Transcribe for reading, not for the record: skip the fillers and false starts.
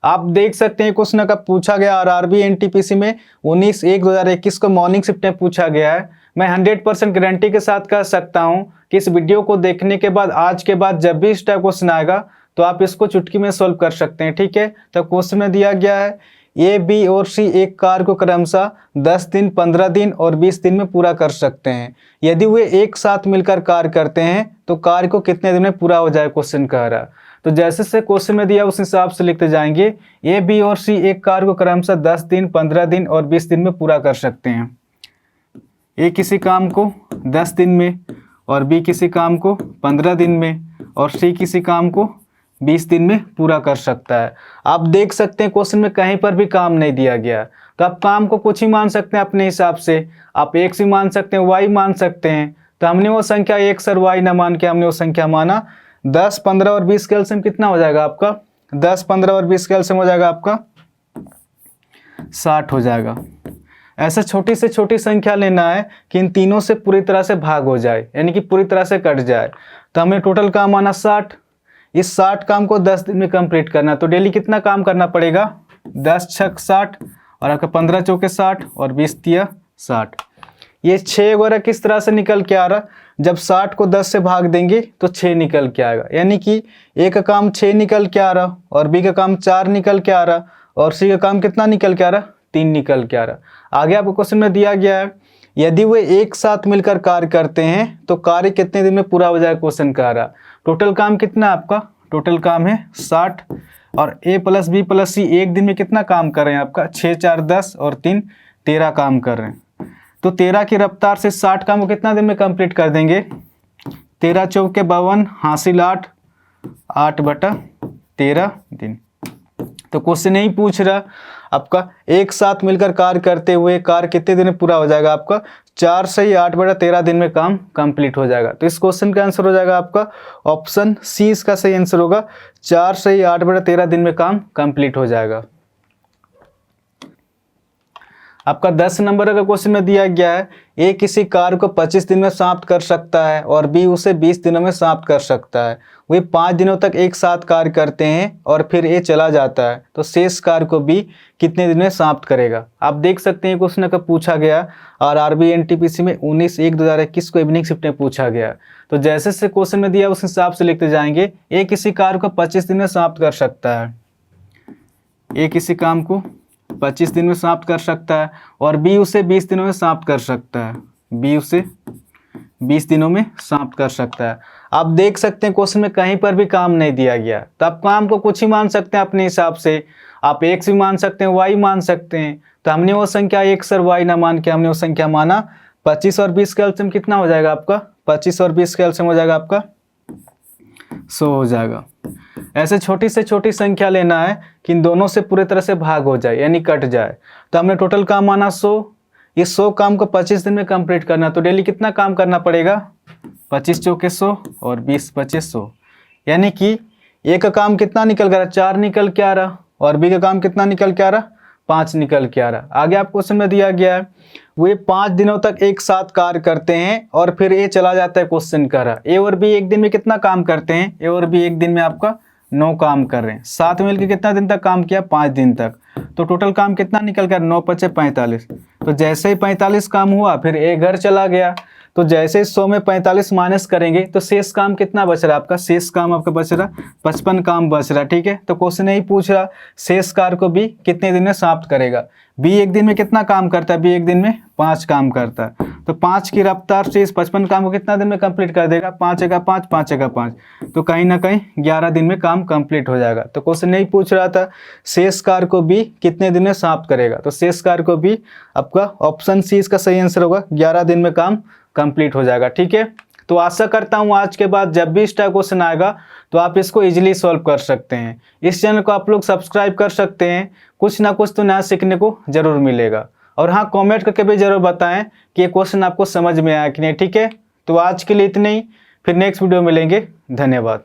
आप देख सकते हैं क्वेश्चन का पूछा गया आरआरबी एनटीपीसी में 19/1/2021 को मॉर्निंग शिफ्ट में पूछा गया है। मैं 100% गारंटी के साथ कह सकता हूं कि इस वीडियो को देखने के बाद आज के बाद जब भी इस टाइप क्वेश्चन आएगा तो आप इसको चुटकी में सोल्व कर सकते हैं। ठीक है, तो क्वेश्चन में दिया गया है ए, बी और सी एक कार्य को क्रमशः 10 दिन, 15 दिन और 20 दिन में पूरा कर सकते हैं। यदि वे एक साथ मिलकर कार्य करते हैं तो कार्य को कितने दिन में पूरा हो जाए, क्वेश्चन कह रहा है। तो जैसे से क्वेश्चन में दिया उस हिसाब से लिखते जाएंगे। ए, बी और सी एक कार्य को क्रमशः 10 दिन, 15 दिन और 20 दिन में पूरा कर सकते हैं। ए किसी काम को 10 दिन में और बी किसी काम को 15 दिन में और सी किसी काम को 20 दिन में पूरा कर सकता है। आप देख सकते हैं क्वेश्चन में कहीं पर भी काम नहीं दिया गया, तो आप काम को कुछ ही मान सकते हैं अपने हिसाब से। आप एक्स भी मान सकते हैं, वाई मान सकते हैं। तो हमने वो संख्या एक्स और वाई न मान के हमने वो संख्या माना 10, 15 और 20 का एलसीएम कितना हो जाएगा आपका? 10, 15 और 20 का एलसीएम हो जाएगा आपका 60 हो जाएगा। ऐसा छोटी से छोटी संख्या लेना है कि इन तीनों से पूरी तरह से भाग हो जाए, यानी कि पूरी तरह से कट जाए। तो हमें टोटल काम माना 60। इस 60 काम को 10 दिन में कंप्लीट करना, तो डेली कितना काम करना पड़ेगा? 10 छक 60 और आपका 15 चौके 60 और 20 तिया 60। ये 6 वगैरह किस तरह से निकल के आ रहा? जब 60 को 10 से भाग देंगे तो 6 निकल के आएगा, यानी कि ए का काम 6 निकल के आ रहा और बी का काम 4 निकल के आ रहा और सी का काम कितना निकल के आ रहा? 3 निकल के आ रहा। आगे आपको क्वेश्चन में दिया गया है यदि वे एक साथ मिलकर कार्य करते हैं तो कार्य कितने दिन में पूरा हो जाए, क्वेश्चन कह रहा। टोटल काम कितना आपका? टोटल काम है 60 और ए प्लस बी प्लस सी एक दिन में कितना काम कर रहे हैं आपका? 6 4 10 और 3 13 काम कर रहे हैं। तो 13 की रफ्तार से 60 काम को कितना दिन में कंप्लीट कर देंगे? 13 चौके 52 हासिल 8, 8/13 दिन। तो क्वेश्चन नहीं पूछ रहा आपका एक साथ मिलकर कार्य करते हुए कार्य कितने दिन में पूरा हो जाएगा आपका? 4 से 8/13 दिन में काम कंप्लीट हो जाएगा। तो इस क्वेश्चन का आंसर हो जाएगा आपका ऑप्शन सी, इसका सही आंसर होगा। 4 से 8/13 दिन में काम कंप्लीट हो जाएगा। आपका 10 नंबर का क्वेश्चन में दिया गया है ए किसी कार्य को 25 दिन में समाप्त कर सकता है और बी उसे 20 दिनों में समाप्त कर सकता है। वे 5 दिनों तक एक साथ कार्य करते हैं और फिर ए चला जाता है, तो शेष कार्य को बी कितने दिन में समाप्त करेगा? आप देख सकते हैं क्वेश्चन का पूछा गया और आरआरबी एनटीपीसी में 19/1/2021 को इवनिंग शिफ्ट में पूछा गया। तो जैसे से क्वेश्चन में दिया उस हिसाब से लिखते जाएंगे। ए किसी कार्य को 25 दिन में समाप्त कर सकता है, ए किसी काम को 25 दिन में समाप्त कर सकता है और बी उसे 20 दिनों में समाप्त कर सकता है, बी उसे 20 दिनों में समाप्त कर सकता है। आप देख सकते हैं क्वेश्चन में कहीं पर भी काम नहीं दिया गया, तो आप काम को कुछ ही मान सकते हैं अपने हिसाब से। आप एक्स भी मान सकते हैं, वाई मान सकते हैं। तो हमने वो संख्या एक्स और वाई ना मान के हमने वो संख्या माना 25 और 20 का एलसीएम कितना हो जाएगा आपका? 25 और 20 का एलसीएम हो जाएगा आपका 100 हो जाएगा। ऐसे छोटी से छोटी संख्या लेना है कि इन दोनों से पूरी तरह से भाग हो जाए, यानी कट जाए। तो हमने टोटल काम माना 100। इस 100 काम को 25 दिन में कंप्लीट करना, तो डेली कितना काम करना पड़ेगा? 25 चौके 100 और 20 25 100, यानी कि ए का काम कितना निकल गया? 4 निकल के आ रहा और बी का काम कितना निकल के आ रहा? 5 निकल के आ रहा। आगे आप क्वेश्चन में दिया गया है वे 5 दिनों तक एक साथ कार्य करते हैं और फिर ए चला जाता है, क्वेश्चन कर रहा। ए और बी एक दिन में कितना काम करते हैं? ए और बी एक दिन में आपका 9 काम कर रहे हैं। साथ में मिलकर कितना दिन तक काम किया? 5 दिन तक। तो टोटल काम कितना निकल गया? 9 5 45। तो जैसे ही 45 काम हुआ फिर ए घर चला गया। तो जैसे ही 100 में 45 माइनस करेंगे तो शेष काम कितना बच रहा है आपका? शेष काम आपका बच रहा 55 काम बच रहा। ठीक है, तो क्वेश्चन नहीं पूछ रहा शेष कार्य को बी कितने दिन में समाप्त करेगा। बी एक दिन में कितना काम करता है? बी एक दिन में 5 काम करता है। तो 5 की रफ्तार से इस 55 काम को कितना दिन में कंप्लीट कर देगा? 5 × 5 5 × 5, तो कहीं ना कहीं 11 दिन में काम कंप्लीट हो जाएगा। तो क्वेश्चन नहीं पूछ रहा था शेष कार्य को बी कितने दिन में समाप्त करेगा, तो शेष कार्य को बी आपका ऑप्शन सी इसका सही आंसर होगा। 11 दिन में काम कंप्लीट हो जाएगा। ठीक है, तो आशा करता हूँ आज के बाद जब भी इस टाइप क्वेश्चन आएगा तो आप इसको इजीली सॉल्व कर सकते हैं। इस चैनल को आप लोग सब्सक्राइब कर सकते हैं, कुछ ना कुछ तो नया सीखने को जरूर मिलेगा। और हाँ, कमेंट करके भी जरूर बताएं कि ये क्वेश्चन आपको समझ में आया कि नहीं। ठीक है, तो आज के लिए इतने ही, फिर नेक्स्ट वीडियो मिलेंगे। धन्यवाद।